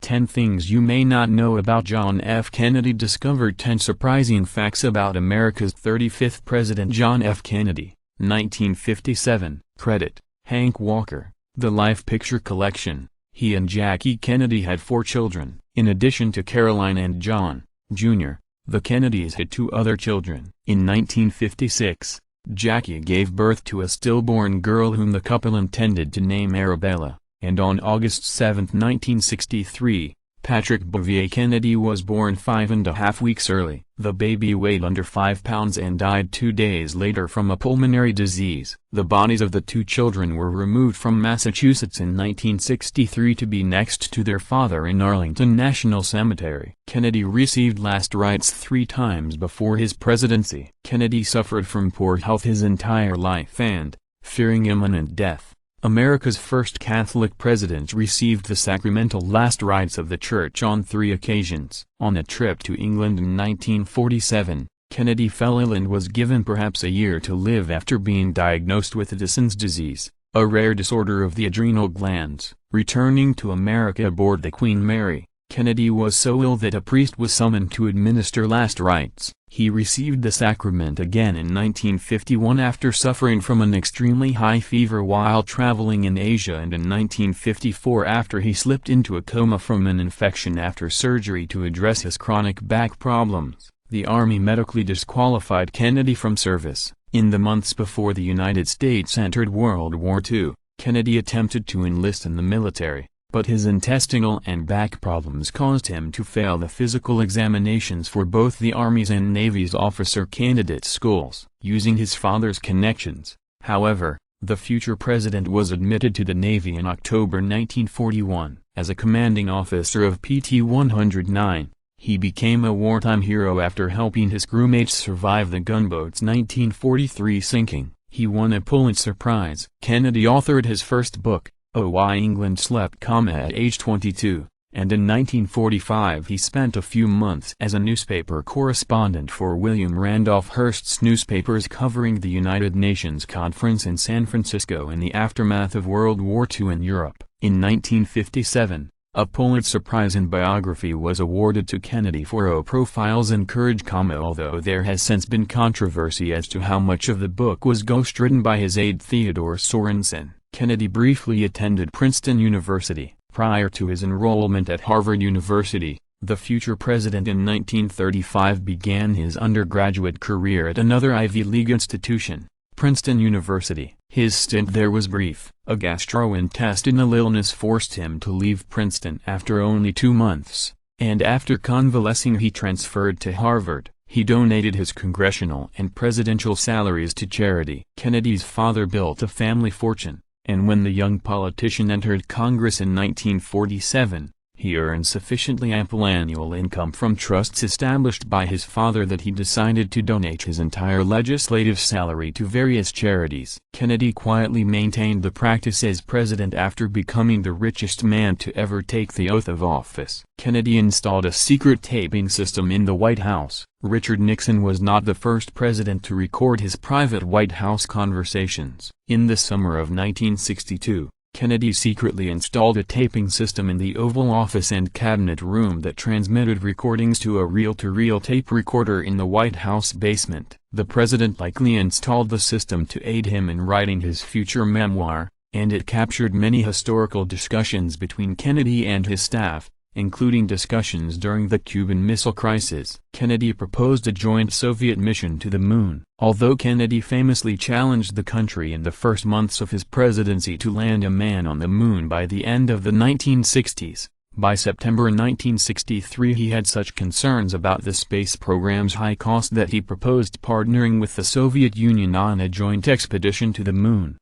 10 Things You May Not Know About John F. Kennedy. Discovered 10 surprising facts about America's 35th President John F. Kennedy, 1957. Credit: Hank Walker. The Life Picture Collection. He and Jackie Kennedy had 4 children. In addition to Caroline and John, Jr., the Kennedys had 2 other children. In 1956, Jackie gave birth to a stillborn girl whom the couple intended to name Arabella, and on August 7, 1963, Patrick Bouvier Kennedy was born 5.5 weeks early. The baby weighed under 5 pounds and died 2 days later from a pulmonary disease. The bodies of the 2 children were removed from Massachusetts in 1963 to be next to their father in Arlington National Cemetery. Kennedy received last rites 3 times before his presidency. Kennedy suffered from poor health his entire life and, fearing imminent death, America's first Catholic president received the sacramental last rites of the Church on 3 occasions. On a trip to England in 1947, Kennedy fell ill and was given perhaps a year to live after being diagnosed with Addison's disease, a rare disorder of the adrenal glands. Returning to America aboard the Queen Mary, Kennedy was so ill that a priest was summoned to administer last rites. He received the sacrament again in 1951 after suffering from an extremely high fever while traveling in Asia, and in 1954 after he slipped into a coma from an infection after surgery to address his chronic back problems. The Army medically disqualified Kennedy from service. In the months before the United States entered World War II, Kennedy attempted to enlist in the military, but his intestinal and back problems caused him to fail the physical examinations for both the Army's and Navy's officer candidate schools. Using his father's connections, however, the future president was admitted to the Navy in October 1941. As a commanding officer of PT 109, he became a wartime hero after helping his crewmates survive the gunboat's 1943 sinking. He won a Pulitzer Prize. Kennedy authored his first book, Oh, Why England Slept, at age 22, and in 1945 he spent a few months as a newspaper correspondent for William Randolph Hearst's newspapers covering the United Nations Conference in San Francisco in the aftermath of World War II in Europe. In 1957, a Pulitzer Prize in biography was awarded to Kennedy for O Profiles in Courage, although there has since been controversy as to how much of the book was ghostwritten by his aide Theodore Sorensen. Kennedy briefly attended Princeton University. Prior to his enrollment at Harvard University, the future president in 1935 began his undergraduate career at another Ivy League institution, Princeton University. His stint there was brief. A gastrointestinal illness forced him to leave Princeton after only 2 months, and after convalescing he transferred to Harvard. He donated his congressional and presidential salaries to charity. Kennedy's father built a family fortune, and when the young politician entered Congress in 1947, he earned sufficiently ample annual income from trusts established by his father that he decided to donate his entire legislative salary to various charities. Kennedy quietly maintained the practice as president after becoming the richest man to ever take the oath of office. Kennedy installed a secret taping system in the White House. Richard Nixon was not the first president to record his private White House conversations. In the summer of 1962, Kennedy secretly installed a taping system in the Oval Office and Cabinet Room that transmitted recordings to a reel-to-reel tape recorder in the White House basement. The president likely installed the system to aid him in writing his future memoir, and it captured many historical discussions between Kennedy and his staff, including discussions during the Cuban Missile Crisis. Kennedy proposed a joint Soviet mission to the moon. Although Kennedy famously challenged the country in the first months of his presidency to land a man on the moon by the end of the 1960s, by September 1963 he had such concerns about the space program's high cost that he proposed partnering with the Soviet Union on a joint expedition to the moon.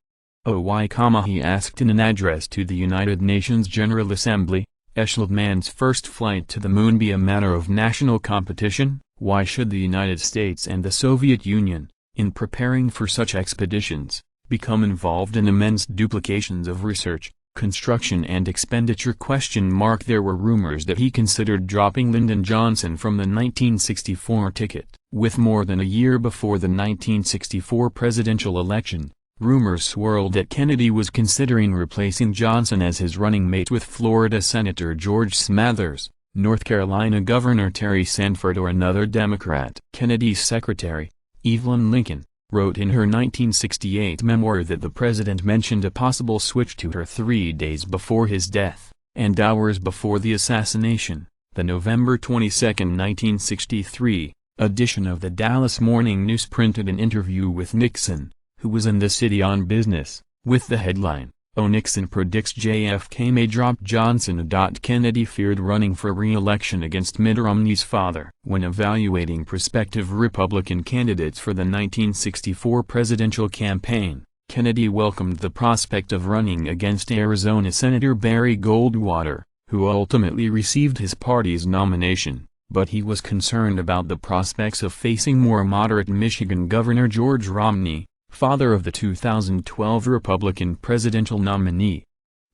Oh, why, he asked in an address to the United Nations General Assembly, shall man's first flight to the moon be a matter of national competition? Why should the United States and the Soviet Union, in preparing for such expeditions, become involved in immense duplications of research, construction and expenditure? There were rumors that he considered dropping Lyndon Johnson from the 1964 ticket. With more than a year before the 1964 presidential election, Rumors swirled that Kennedy was considering replacing Johnson as his running mate with Florida Senator George Smathers, North Carolina Governor Terry Sanford, or another Democrat. Kennedy's secretary, Evelyn Lincoln, wrote in her 1968 memoir that the president mentioned a possible switch to her 3 days before his death, and hours before the assassination. The November 22, 1963, edition of the Dallas Morning News printed an interview with Nixon, who was in the city on business, with the headline, "Oh, Nixon predicts JFK may drop Johnson." Kennedy feared running for re-election against Mitt Romney's father. When evaluating prospective Republican candidates for the 1964 presidential campaign, Kennedy welcomed the prospect of running against Arizona Senator Barry Goldwater, who ultimately received his party's nomination, but he was concerned about the prospects of facing more moderate Michigan Governor George Romney, father of the 2012 Republican presidential nominee.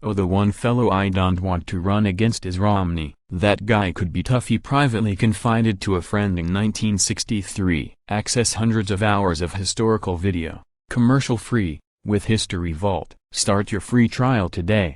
"Oh, the one fellow I don't want to run against is Romney. That guy could be tough," he privately confided to a friend in 1963. Access hundreds of hours of historical video, commercial-free, with History Vault. Start your free trial today.